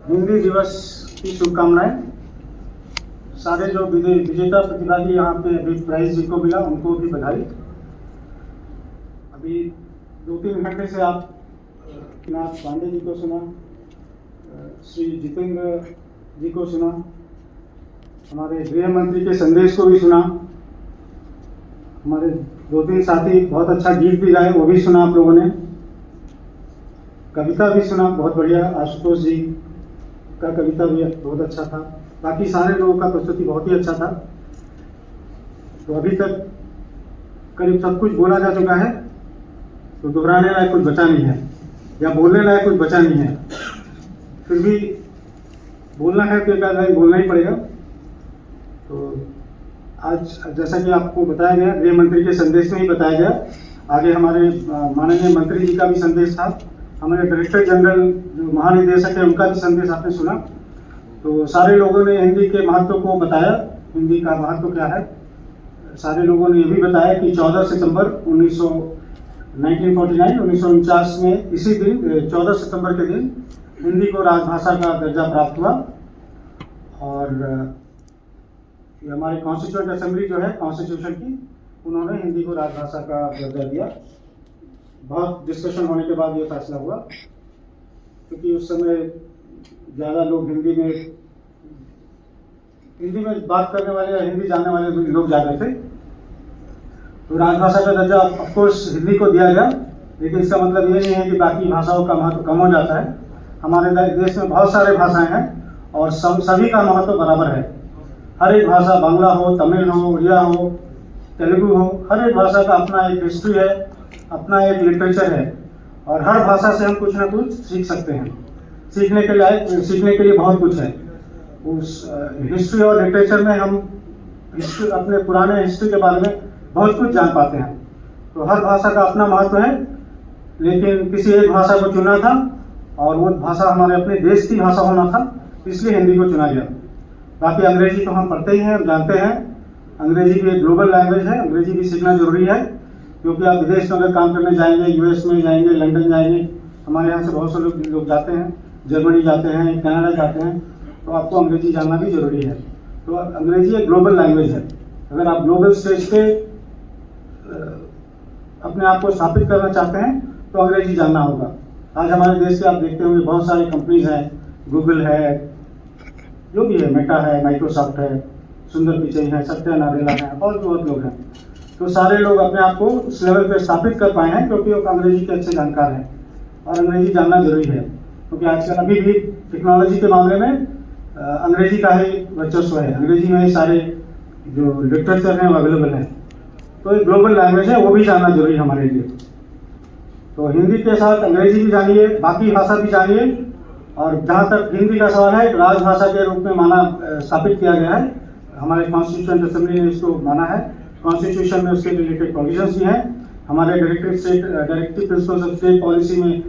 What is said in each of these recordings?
हिंदी दिवस की शुभकामनाएं। सारे जो विजेता प्रतिभागी यहाँ पे अभी प्राइज जिनको मिला उनको भी बधाई। अभी 2-3 घंटे से आप नाथ पांडे जी को सुना, श्री जितेंद्र जी को सुना, हमारे गृह मंत्री के संदेश को भी सुना, हमारे 2-3 साथी बहुत अच्छा गीत भी गाए वो भी सुना आप लोगों ने, कविता भी सुना बहुत बढ़िया, आशुतोष जी का कविता भी बहुत अच्छा था। बाकी सारे लोगों का प्रस्तुति बहुत ही अच्छा था। तो अभी तक करीब सब कुछ बोला जा चुका है, तो दोहराने लायक कुछ बचा नहीं है या बोलने लायक कुछ बचा नहीं है। फिर भी बोलना है तो एक बोलना ही पड़ेगा। तो आज जैसा कि आपको बताया गया, गृह मंत्री के संदेश में ही बताया गया, आगे हमारे माननीय मंत्री जी का भी संदेश था, हमारे डायरेक्टर जनरल जो महानिदेशक है उनका भी संदेश आपने सुना। तो सारे लोगों ने हिंदी के महत्व को बताया, हिंदी का महत्व क्या है। सारे लोगों ने ये भी बताया कि 14 सितंबर 1949 में इसी दिन 14 सितंबर के दिन हिंदी को राजभाषा का दर्जा प्राप्त हुआ। और ये हमारे कॉन्स्टिट्यूएंट असेंबली जो है कॉन्स्टिट्यूशन की, उन्होंने हिंदी को राजभाषा का दर्जा दिया। बहुत डिस्कशन होने के बाद ये फैसला हुआ, क्योंकि उस समय ज़्यादा लोग हिंदी में बात करने वाले या हिंदी जानने वाले लोग ज़्यादा थे। तो राजभाषा का दर्जा ऑफकोर्स हिंदी को दिया गया, लेकिन इसका मतलब ये नहीं है कि बाकी भाषाओं का महत्व कम हो जाता है। हमारे देश में बहुत सारे भाषाएं हैं और सभी का महत्व बराबर है। हर एक भाषा, बांग्ला हो, तमिल हो, उड़िया हो, तेलुगु हो, हर एक भाषा का अपना एक हिस्ट्री है, अपना एक लिटरेचर है, और हर भाषा से हम कुछ ना कुछ सीख सकते हैं। सीखने के लिए बहुत कुछ है। उस हिस्ट्री और लिटरेचर में हम अपने पुराने हिस्ट्री के बारे में बहुत कुछ जान पाते हैं। तो हर भाषा का अपना महत्व है, लेकिन किसी एक भाषा को चुना था और वो भाषा हमारे अपने देश की भाषा होना था, इसलिए हिंदी को चुना गया। बाकी अंग्रेजी तो हम पढ़ते ही हैं, हम जानते हैं, अंग्रेजी भी एक ग्लोबल लैंग्वेज है, अंग्रेजी भी सीखना जरूरी है। क्योंकि आप विदेश में अगर काम करने जाएंगे, यूएस में जाएंगे, लंदन जाएंगे, हमारे यहाँ से बहुत से लोग जाते हैं, जर्मनी जाते हैं, कनाडा जाते हैं, तो आपको अंग्रेजी जानना भी जरूरी है। तो अंग्रेजी एक ग्लोबल लैंग्वेज है। अगर आप ग्लोबल स्टेज पे अपने आप को स्थापित करना चाहते हैं तो अंग्रेजी जानना होगा। आज हमारे देश के आप देखते होंगे बहुत सारी कंपनीज हैं, गूगल है, जो भी है, मेटा है, माइक्रोसॉफ्ट है, सुंदर पिचई है, सत्या नाडेला है, और भी बहुत लोग हैं। तो सारे लोग अपने आप को उस लेवल पे स्थापित कर पाए हैं क्योंकि वो अंग्रेजी के अच्छे जानकार हैं, और अंग्रेजी जानना जरूरी है। क्योंकि आजकल अभी भी टेक्नोलॉजी के मामले में अंग्रेजी का ही वर्चस्व है, अंग्रेजी में ही सारे जो लिटरेचर हैं वो अवेलेबल है। तो एक ग्लोबल लैंग्वेज है, वो भी जानना जरूरी है हमारे लिए। तो हिंदी के साथ अंग्रेजी भी जानिए, बाकी भाषा भी जानिए। और जहाँ तक हिंदी का सवाल है, राजभाषा के रूप में स्थापित किया गया है, हमारे कॉन्स्टिट्यूएंट असेंबली ने इसको माना है। कॉन्स्टिट्यूशन में उसके रिलेटेड प्रोविजंस भी हैं। हमारे directive principles of state policy में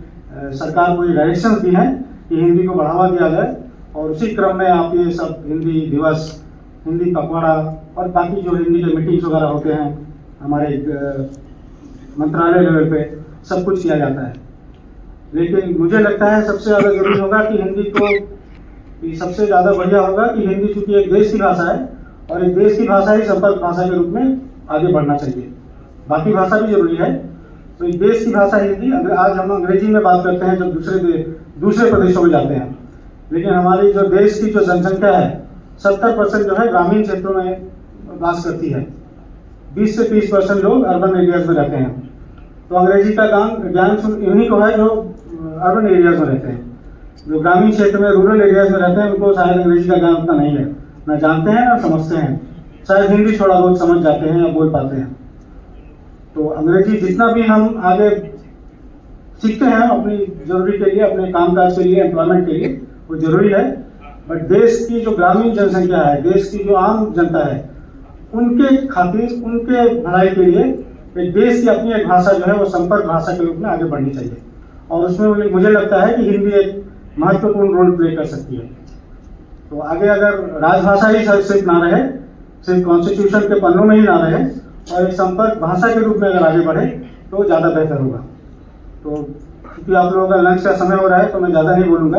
सरकार को ये डायरेक्शंस भी हैं कि हिंदी को बढ़ावा दिया जाए, और उसी क्रम में आप ये सब हिंदी दिवस, हिंदी पखवाड़ा और बाकी जो हिंदी के मीटिंग्स वगैरह होते हैं हमारे मंत्रालय लेवल पे, सब कुछ किया जाता है। लेकिन मुझे लगता है सबसे ज़्यादा जरूरी होगा कि हिंदी को, सबसे ज़्यादा बढ़िया होगा कि हिंदी चूंकि एक देश की भाषा है और एक देश की भाषा ही संपर्क भाषा के रूप में आगे बढ़ना चाहिए। बाकी भाषा भी जरूरी है, तो एक देश की भाषा हिंदी। आज हम अंग्रेजी में बात करते हैं जब दूसरे प्रदेशों में जाते हैं, लेकिन हमारी जो देश की जो जनसंख्या है 70% जो है ग्रामीण क्षेत्रों में वास करती है, 20 से 30% लोग अर्बन एरियाज में रहते हैं। तो अंग्रेजी का ज्ञान उन्हीं को है जो अर्बन एरियाज में रहते हैं। जो ग्रामीण क्षेत्र में, रूरल एरियाज में रहते हैं, उनको शायद अंग्रेजी का ज्ञान उतना नहीं है, ना जानते हैं ना समझते हैं। शायद हिंदी थोड़ा बहुत समझ जाते हैं या बोल पाते हैं। तो अंग्रेजी जितना भी हम आगे सीखते हैं अपनी जरूरी के लिए, अपने कामकाज के लिए, एम्प्लॉयमेंट के लिए, वो जरूरी है। बट देश की जो ग्रामीण जनसंख्या है, देश की जो आम जनता है, उनके खातिर, उनके भलाई के लिए एक देश की अपनी एक भाषा जो है वो संपर्क भाषा के रूप में आगे बढ़नी चाहिए। और उसमें मुझे लगता है कि हिंदी एक महत्वपूर्ण रोल प्ले कर सकती है। तो आगे अगर राजभाषा ही सिर्फ ना रहे, सिर्फ कॉन्स्टिट्यूशन के पन्नों में ही ना रहे, और एक संपर्क भाषा के रूप में अगर आगे बढ़े तो ज़्यादा बेहतर होगा। तो क्योंकि आप लोगों का लंच का समय हो रहा है तो मैं ज़्यादा नहीं बोलूँगा।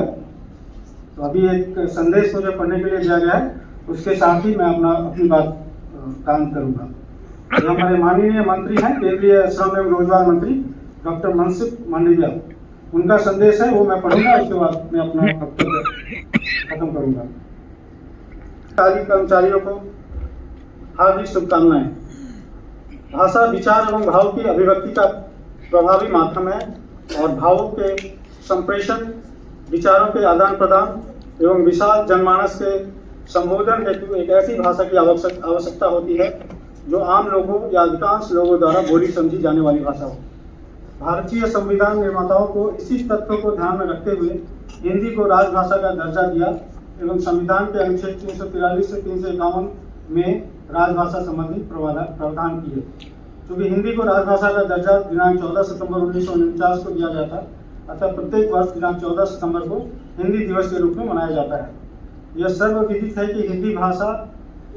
तो अभी एक संदेश मुझे पढ़ने के लिए दिया गया है, उसके साथ ही मैं अपनी बात काम करूँगा। तो हमारे माननीय मंत्री हैं, केंद्रीय श्रम एवं रोजगार मंत्री डॉक्टर मनसुख मांडविया, उनका संदेश है, वो मैं पढ़ूंगा, उसके बाद मैं अपना वक्तव्य खत्म करूंगा। सरकारी कर्मचारियों को हार्दिक शुभकामनाएं। भाषा विचार एवं भाव की अभिव्यक्ति का प्रभावी माध्यम है और भावों के संप्रेषण, विचारों के आदान प्रदान एवं विशाल जनमानस के संबोधन हेतु एक ऐसी भाषा की आवश्यकता होती है जो आम लोगों या अधिकांश लोगों द्वारा बोली समझी जाने वाली भाषा हो। भारतीय संविधान निर्माताओं को इसी तथ्य को ध्यान में रखते हुए हिंदी को राजभाषा का दर्जा दिया एवं संविधान के अनुच्छेद 343 से 351 में राजभाषा संबंधी प्रावधान किए। क्योंकि हिंदी को राजभाषा का दर्जा दिनांक 14 सितंबर 1949 को दिया गया था, अतः प्रत्येक वर्ष दिनांक 14 सितंबर को हिंदी दिवस के रूप में मनाया जाता है। यह सर्वविदित है कि हिंदी भाषा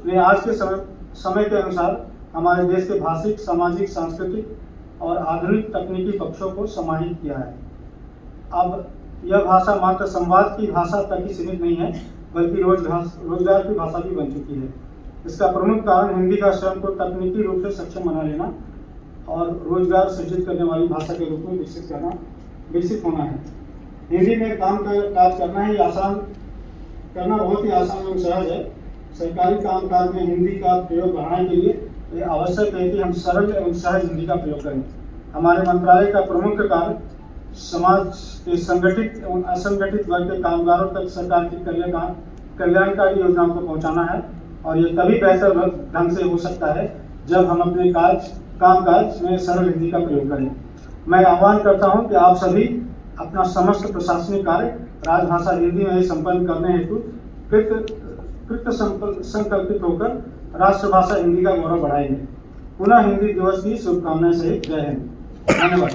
ने आज के समय के अनुसार हमारे देश के भाषिक, सामाजिक, सांस्कृतिक और आधुनिक तकनीकी पक्षों को समाहित किया है। अब यह भाषा मात्र संवाद की भाषा तक ही सीमित नहीं है, बल्कि रोजगार की भाषा भी बन चुकी है। इसका प्रमुख कारण हिंदी का स्वयं को तकनीकी रूप से सक्षम बना लेना और रोजगार सृजित करने वाली भाषा के रूप में विकसित होना है। हिंदी में काज करना बहुत ही आसान एवं सहज है। सरकारी कामकाज में हिंदी का प्रयोग बढ़ाने के लिए यह आवश्यक है कि हम सरल एवं सहज हिंदी का प्रयोग करें। हमारे मंत्रालय का प्रमुख कार्य समाज के संगठित एवं असंगठित वर्ग के कामगारों तक सरकार की कल्याणकारी योजनाओं को पहुंचाना है और ये तभी बेहतर ढंग से हो सकता है जब हम अपने कामकाज में सरल हिंदी का प्रयोग करें। मैं आह्वान करता हूं कि आप सभी अपना समस्त प्रशासनिक कार्य राजभाषा हिंदी में ही संपन्न करने हेतु कृत संकल्पित होकर राष्ट्रभाषा हिंदी का गौरव बढ़ाएंगे। पुनः हिंदी दिवस की शुभकामनाएं सहित जय हिंद। धन्यवाद।